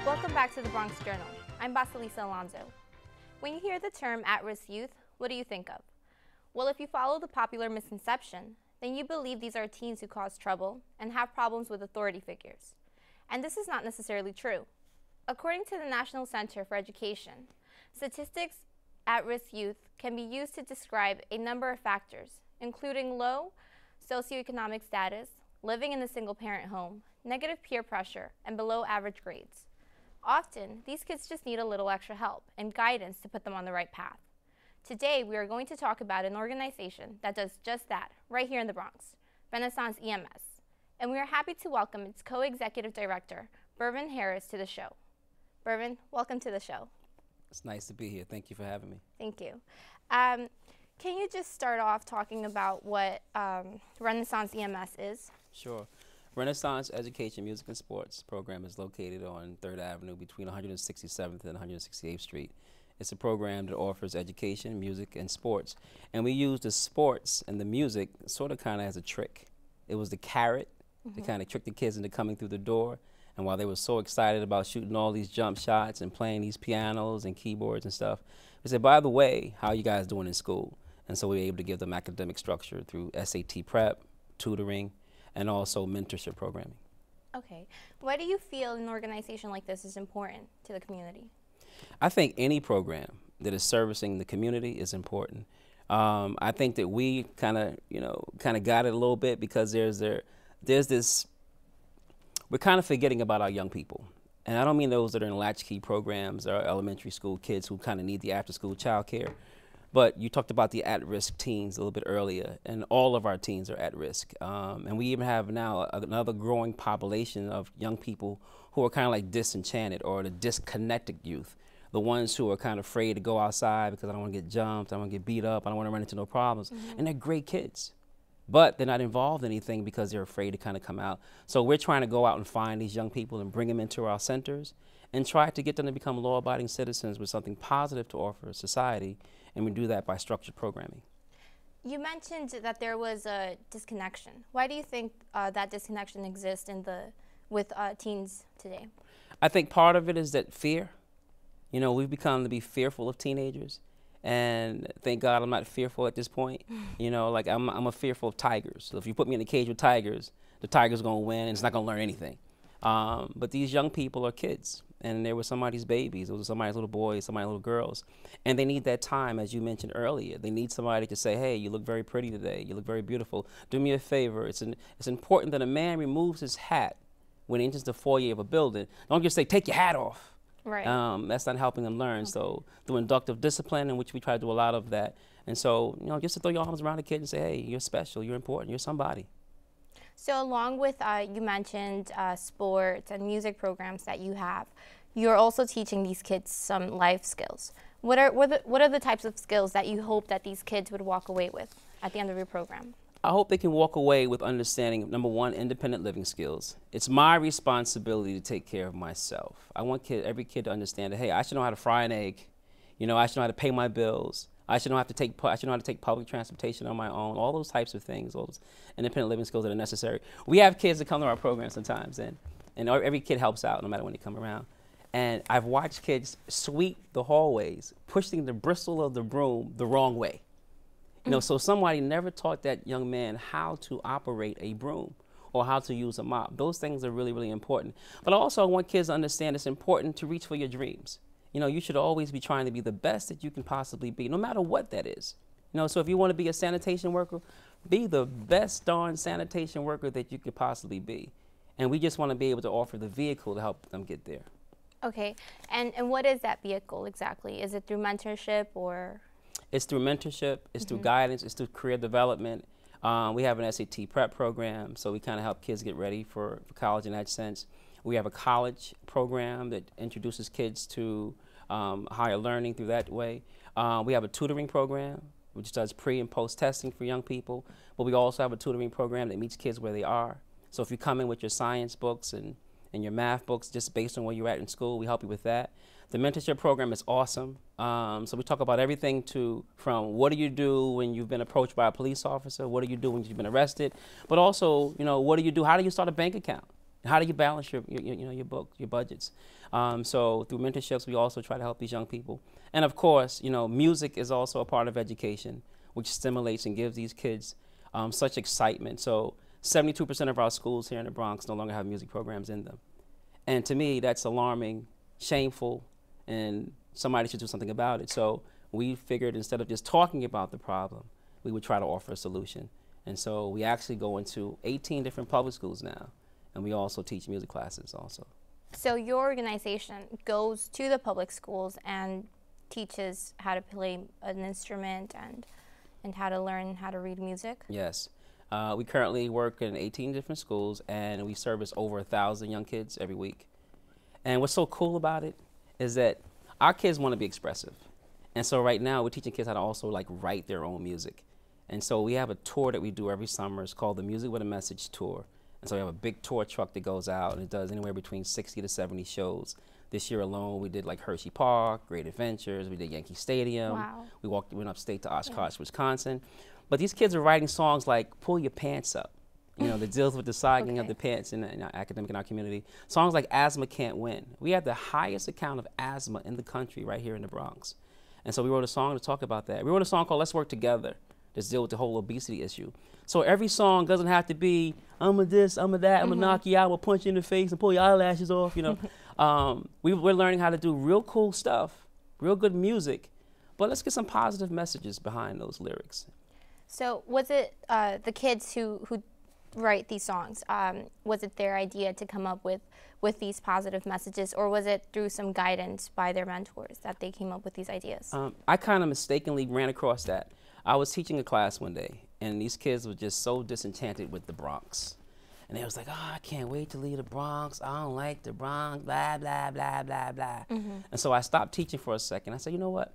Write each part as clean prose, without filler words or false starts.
Welcome back to the Bronx Journal. I'm Basilisa Alonso. When you hear the term at-risk youth, what do you think of? Well, if you follow the popular misconception, then you believe these are teens who cause trouble and have problems with authority figures. And this is not necessarily true. According to the National Center for Education, statistics at-risk youth can be used to describe a number of factors, including low socioeconomic status, living in a single-parent home, negative peer pressure, and below average grades. Often, these kids just need a little extra help and guidance to put them on the right path. Today, we are going to talk about an organization that does just that, right here in the Bronx, Renaissance EMS. And we are happy to welcome its co-executive director, Bervin Harris, to the show. Bervin, welcome to the show. It's nice to be here. Thank you for having me. Thank you. Can you just start off talking about what Renaissance EMS is? Sure. Renaissance Education, Music, and Sports program is located on 3rd Avenue between 167th and 168th Street. It's a program that offers education, music, and sports. And we use the sports and the music sort of kind of as a trick. It was the carrot to kind of trick the kids into coming through the door. And while they were so excited about shooting all these jump shots and playing these pianos and keyboards and stuff, we said, by the way, how are you guys doing in school? And so we were able to give them academic structure through SAT prep, tutoring, and also mentorship programming. Okay. Why do you feel an organization like this is important to the community? I think any program that is servicing the community is important. I think that we kind of got it a little bit because there's this, we're kind of forgetting about our young people. And I don't mean those that are in latchkey programs or elementary school kids who kind of need the after-school child care. But you talked about the at-risk teens a little bit earlier, and all of our teens are at risk. And we even have now another growing population of young people who are kind of like disenchanted or the disconnected youth, the ones who are kind of afraid to go outside because I don't want to get jumped, I don't want to get beat up, I don't want to run into no problems. And they're great kids, but they're not involved in anything because they're afraid to kind of come out. So we're trying to go out and find these young people and bring them into our centers and try to get them to become law-abiding citizens with something positive to offer society. And we do that by structured programming. You mentioned that there was a disconnection. Why do you think that disconnection exists with teens today? I think part of it is that fear. You know, we've become to be fearful of teenagers. And thank God I'm not fearful at this point. You know, like I'm a fearful of tigers. So if you put me in a cage with tigers, the tiger's going to win and it's not going to learn anything. But these young people are kids. And they were somebody's babies, those were somebody's little boys, somebody's little girls. And they need that time, as you mentioned earlier. They need somebody to say, hey, you look very pretty today, you look very beautiful. Do me a favor. It's important that a man removes his hat when he enters the foyer of a building. Don't just say, take your hat off. Right. That's not helping them learn. Okay. So through inductive discipline, in which we try to do a lot of that. And so, you know, just to throw your arms around a kid and say, hey, you're special, you're important, you're somebody. So along with, you mentioned sports and music programs that you have, you're also teaching these kids some life skills. What are the types of skills that you hope that these kids would walk away with at the end of your program? I hope they can walk away with understanding, number one, independent living skills. It's my responsibility to take care of myself. I want every kid to understand that, hey, I should know how to fry an egg. You know, I should know how to pay my bills. I should know how to take public transportation on my own, all those types of things, all those independent living skills that are necessary. We have kids that come to our program sometimes, and every kid helps out no matter when they come around. And I've watched kids sweep the hallways, pushing the bristle of the broom the wrong way. You know, so somebody never taught that young man how to operate a broom or how to use a mop. Those things are really, really important. But I also want kids to understand it's important to reach for your dreams. You know, you should always be trying to be the best that you can possibly be, no matter what that is. You know, so if you want to be a sanitation worker, be the best darn sanitation worker that you could possibly be. And we just want to be able to offer the vehicle to help them get there. Okay, and what is that vehicle exactly? Is it through mentorship or? It's through mentorship, it's through guidance, it's through career development. We have an SAT prep program, so we kind of help kids get ready for college in that sense. We have a college program that introduces kids to higher learning through that way. We have a tutoring program, which does pre and post testing for young people, but we also have a tutoring program that meets kids where they are. So if you come in with your science books and your math books, just based on where you're at in school, we help you with that. The mentorship program is awesome. So we talk about everything from what do you do when you've been approached by a police officer, what do you do when you've been arrested, but also, you know, what do you do, how do you start a bank account? How do you balance your book, your budgets? So through mentorships, we also try to help these young people. And of course, music is also a part of education, which stimulates and gives these kids such excitement. So 72% of our schools here in the Bronx no longer have music programs in them. And to me, that's alarming, shameful, and somebody should do something about it. So we figured instead of just talking about the problem, we would try to offer a solution. And so we actually go into 18 different public schools now, and we also teach music classes also. So your organization goes to the public schools and teaches how to play an instrument and how to learn how to read music? Yes. We currently work in 18 different schools, and we service over 1,000 young kids every week. And what's so cool about it is that our kids want to be expressive. And so right now we're teaching kids how to also write their own music. And so we have a tour that we do every summer. It's called the Music with a Message Tour. And so we have a big tour truck that goes out, and it does anywhere between 60 to 70 shows. This year alone, we did Hershey Park, Great Adventures, we did Yankee Stadium. Wow. We went upstate to Oshkosh, Wisconsin. But these kids are writing songs like Pull Your Pants Up, that deals with the sagging of the pants in our academic in our community. Songs like Asthma Can't Win. We have the highest account of asthma in the country right here in the Bronx. And so we wrote a song to talk about that. We wrote a song called Let's Work Together to deal with the whole obesity issue. So every song doesn't have to be, I'm a this, I'm a that, I'm gonna knock you out, I'm gonna punch you in the face and pull your eyelashes off, We're learning how to do real cool stuff, real good music, but let's get some positive messages behind those lyrics. So was it the kids who write these songs, was it their idea to come up with these positive messages, or was it through some guidance by their mentors that they came up with these ideas? I kind of mistakenly ran across that. I was teaching a class one day, and these kids were just so disenchanted with the Bronx. And they was like, oh, I can't wait to leave the Bronx. I don't like the Bronx, blah, blah, blah, blah, blah. And so I stopped teaching for a second. I said, you know what?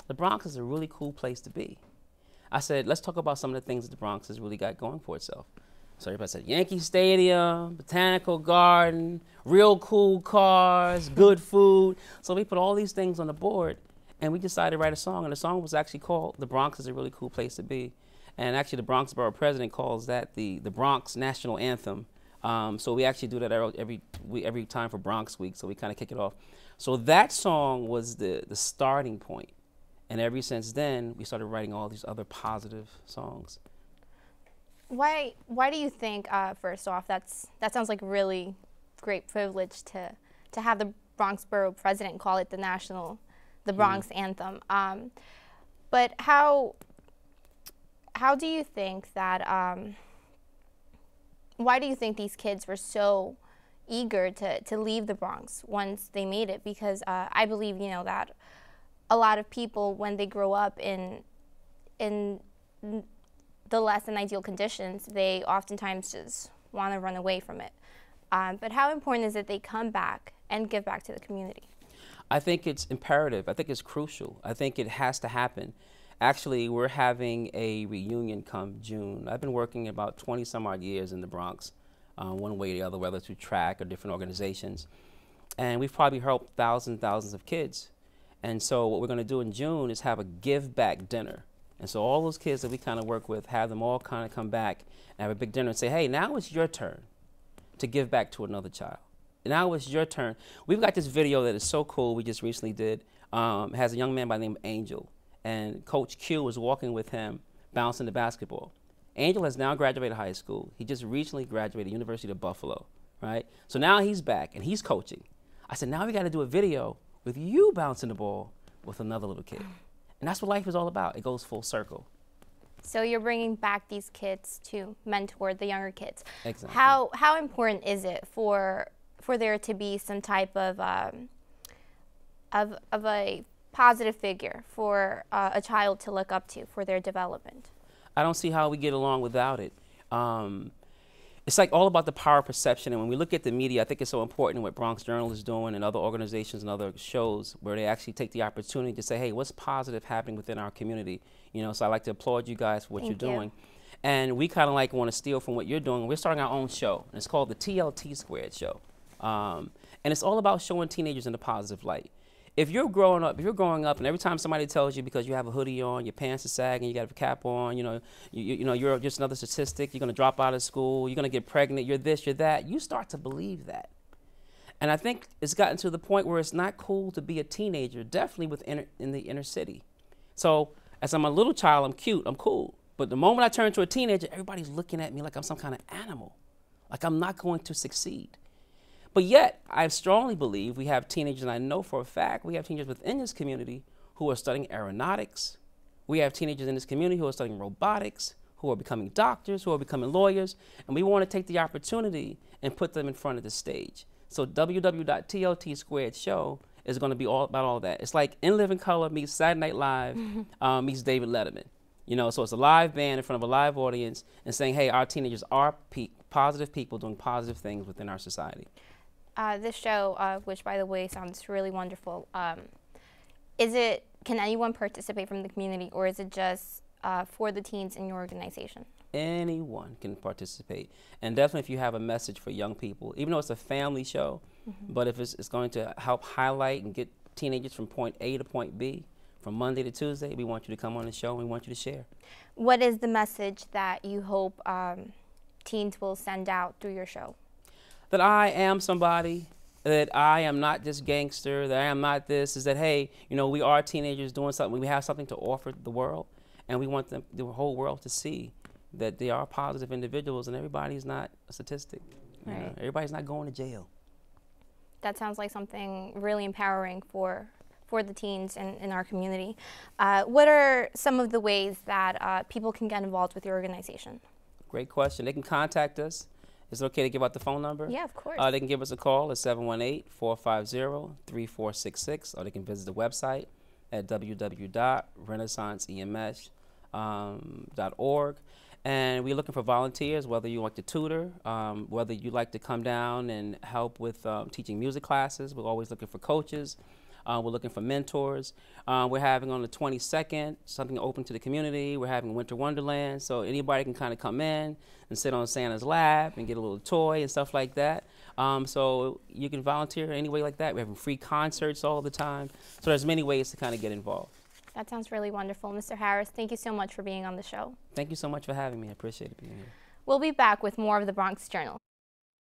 The Bronx is a really cool place to be. I said, let's talk about some of the things that the Bronx has really got going for itself. So everybody said, Yankee Stadium, Botanical Garden, real cool cars, good food. So we put all these things on the board, and we decided to write a song. And the song was actually called The Bronx is a Really Cool Place to Be. And actually the Bronx Borough President calls that the Bronx National Anthem. So we actually do that every time for Bronx Week, so we kind of kick it off. So that song was the starting point. And ever since then, we started writing all these other positive songs. Why do you think, first off, that sounds like a really great privilege to have the Bronx Borough President call it the Bronx Anthem. But how do you think that, why do you think these kids were so eager to leave the Bronx once they made it? Because I believe, that a lot of people, when they grow up in the less than ideal conditions, they oftentimes just want to run away from it. But how important is it they come back and give back to the community? I think it's imperative. I think it's crucial. I think it has to happen. Actually, we're having a reunion come June. I've been working about 20 some odd years in the Bronx, one way or the other, whether through track or different organizations. And we've probably helped thousands of kids. And so what we're going to do in June is have a give back dinner. And so all those kids that we kind of work with, have them all kind of come back and have a big dinner and say, hey, now it's your turn to give back to another child. Now it's your turn. We've got this video that is so cool we just recently did. It has a young man by the name of Angel. And Coach Q was walking with him, bouncing the basketball. Angel has now graduated high school. He just recently graduated University of Buffalo, right? So now he's back and he's coaching. I said, now we got to do a video with you bouncing the ball with another little kid. And that's what life is all about. It goes full circle. So you're bringing back these kids to mentor the younger kids. Exactly. How important is it for there to be some type of a positive figure for a child to look up to for their development? I don't see how we get along without it. It's like all about the power of perception. And when we look at the media, I think it's so important what Bronx Journal is doing and other organizations and other shows where they actually take the opportunity to say, hey, what's positive happening within our community? So I like to applaud you guys for what you're doing. And we kind of want to steal from what you're doing. We're starting our own show. And it's called the TLT Squared Show. And it's all about showing teenagers in a positive light. if you're growing up and every time somebody tells you because you have a hoodie on, your pants are sagging, you got a cap on, you're just another statistic, you're going to drop out of school, you're going to get pregnant, you're this, you're that, you start to believe that. And I think it's gotten to the point where it's not cool to be a teenager, definitely in the inner city. So as I'm a little child, I'm cute, I'm cool. But the moment I turn into a teenager, everybody's looking at me like I'm some kind of animal, like I'm not going to succeed. But yet, I strongly believe we have teenagers, and I know for a fact we have teenagers within this community who are studying aeronautics. We have teenagers in this community who are studying robotics, who are becoming doctors, who are becoming lawyers, and we want to take the opportunity and put them in front of the stage. So www.TLT2 is going to be all about all that. It's like In Living Color meets Saturday Night Live meets David Letterman. So it's a live band in front of a live audience and saying, hey, our teenagers are positive people doing positive things within our society. This show, which by the way sounds really wonderful, can anyone participate from the community, or is it just for the teens in your organization? Anyone can participate, and definitely if you have a message for young people, even though it's a family show, but if it's going to help highlight and get teenagers from point A to point B, from Monday to Tuesday, we want you to come on the show and we want you to share. What is the message that you hope teens will send out through your show? That I am somebody, that I am not just gangster, that I am not this, is that, hey, we are teenagers doing something, we have something to offer the world, and we want the whole world to see that they are positive individuals and everybody's not a statistic. Right. Everybody's not going to jail. That sounds like something really empowering for the teens in our community. What are some of the ways that people can get involved with your organization? Great question. They can contact us. Is it okay to give out the phone number? Yeah, of course. They can give us a call at 718-450-3466, or they can visit the website at www.renaissanceems.org. And we're looking for volunteers, whether you like to tutor, whether you like to come down and help with teaching music classes. We're always looking for coaches. We're looking for mentors. We're having on the 22nd something open to the community. We're having Winter Wonderland, so anybody can kind of come in and sit on Santa's lap and get a little toy and stuff like that. So you can volunteer any way like that. We're having free concerts all the time. So there's many ways to kind of get involved. That sounds really wonderful. Mr. Harris, thank you so much for being on the show. Thank you so much for having me. I appreciate it being here. We'll be back with more of the Bronx Journal.